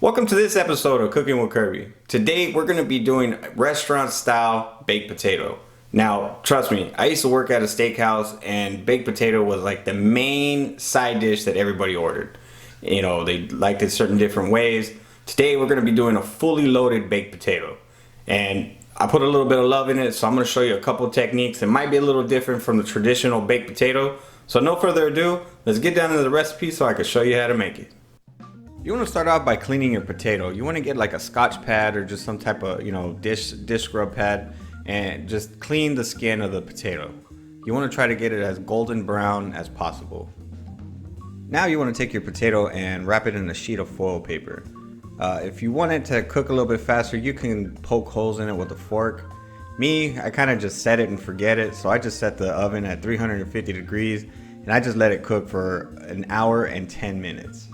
Welcome to this episode of Cooking with Kirby. Today we're going to be doing restaurant style baked potato. Now trust me, I used to work at a steakhouse and baked potato was like the main side dish that everybody ordered. You know, they liked it certain different ways. Today we're going to be doing a fully loaded baked potato. And I put a little bit of love in it, so I'm going to show you a couple techniques. It might be a little different from the traditional baked potato. So no further ado, let's get down to the recipe so I can show you how to make it. You want to start off by cleaning your potato. You want to get like a scotch pad or just some type of, dish scrub pad and just clean the skin of the potato. You want to try to get it as golden brown as possible. Now you want to take your potato and wrap it in a sheet of foil paper. If you want it to cook a little bit faster, you can poke holes in it with a fork. Me, I kind of just set it and forget it, so I just set the oven at 350 degrees and I just let it cook for an hour and 10 minutes.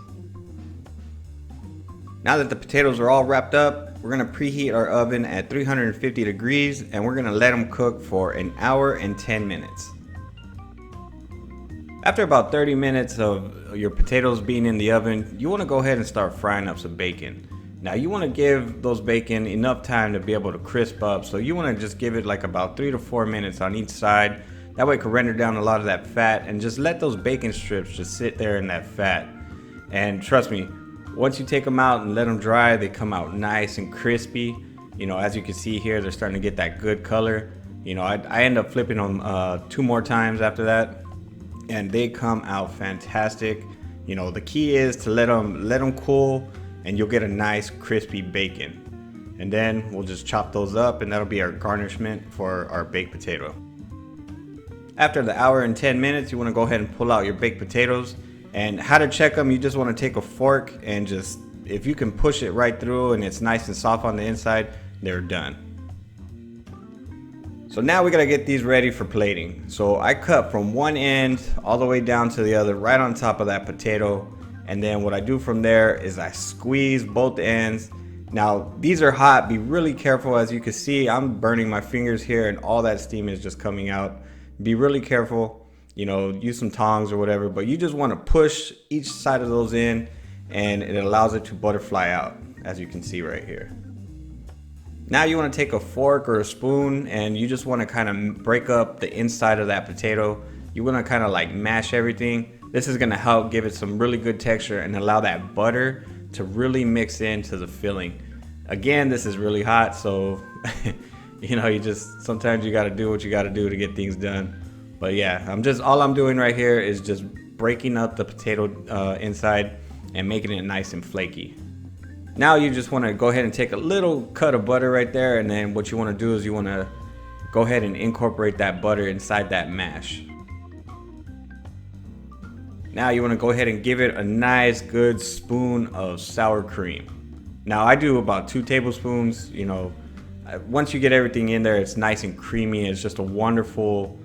Now that the potatoes are all wrapped up, we're going to preheat our oven at 350 degrees and we're going to let them cook for an hour and 10 minutes. After about 30 minutes of your potatoes being in the oven, you want to go ahead and start frying up some bacon. Now you want to give those bacon enough time to be able to crisp up, so you want to just give it like about 3 to 4 minutes on each side. That way it can render down a lot of that fat and just let those bacon strips just sit there in that fat. And trust me, once you take them out and let them dry, they come out nice and crispy. As you can see here, they're starting to get that good color. I end up flipping them 2 more times after that, and they come out fantastic. The key is to let them cool, and you'll get a nice crispy bacon. And then we'll just chop those up, and that'll be our garnishment for our baked potato. After the hour and 10 minutes, you want to go ahead and pull out your baked potatoes. And how to check them, you just want to take a fork and just, if you can push it right through and it's nice and soft on the inside, they're done. So now we got to get these ready for plating. So I cut from one end all the way down to the other, right on top of that potato. And then what I do from there is I squeeze both ends. Now these are hot, be really careful. As you can see, I'm burning my fingers here and all that steam is just coming out. Be really careful. Use some tongs or whatever, but you just want to push each side of those in and it allows it to butterfly out, as you can see right here. Now you want to take a fork or a spoon and you just want to kind of break up the inside of that potato. You want to kind of like mash everything. This is going to help give it some really good texture and allow that butter to really mix into the filling. Again, this is really hot, so sometimes you got to do what you got to do to get things done. But yeah, all I'm doing right here is just breaking up the potato inside and making it nice and flaky. Now you just want to go ahead and take a little cut of butter right there, and then what you want to do is you want to go ahead and incorporate that butter inside that mash. Now you want to go ahead and give it a nice good spoon of sour cream. Now I do about 2 tablespoons. Once you get everything in there, it's nice and creamy. It's just a wonderful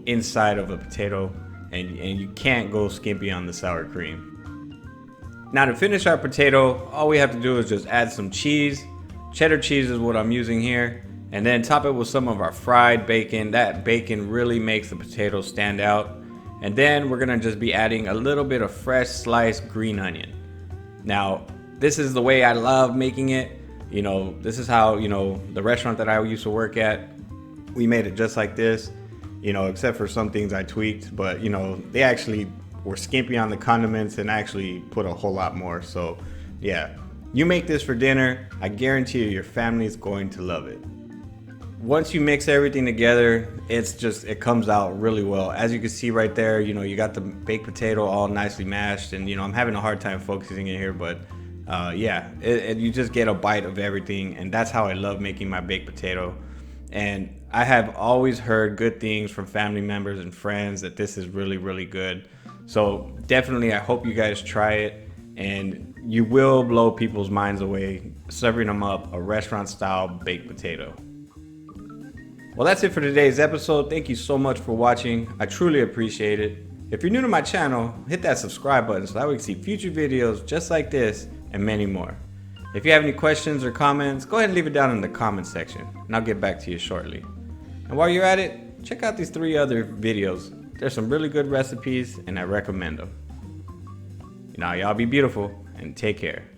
inside of a potato, and you can't go skimpy on the sour cream. Now to finish our potato, all we have to do is just add some cheese. Cheddar cheese is what I'm using here, and then top it with some of our fried bacon. That bacon really makes the potato stand out. And then we're gonna just be adding a little bit of fresh sliced green onion. Now this is the way I love making it. This is how the restaurant that I used to work at, we made it just like this. Except for some things I tweaked, but they actually were skimpy on the condiments and actually put a whole lot more. So yeah, you make this for dinner, I guarantee you your family's going to love it. Once you mix everything together, it comes out really well. As you can see right there, you got the baked potato all nicely mashed, and I'm having a hard time focusing in here, but you just get a bite of everything, and that's how I love making my baked potato. And I have always heard good things from family members and friends that this is really, really good. So definitely, I hope you guys try it, and you will blow people's minds away serving them up a restaurant style baked potato. Well, that's it for today's episode. Thank you so much for watching. I truly appreciate it. If you're new to my channel, hit that subscribe button so that we can see future videos just like this and many more. If you have any questions or comments, go ahead and leave it down in the comment section, and I'll get back to you shortly. And while you're at it, check out these 3 other videos. There's some really good recipes, and I recommend them. Y'all be beautiful, and take care.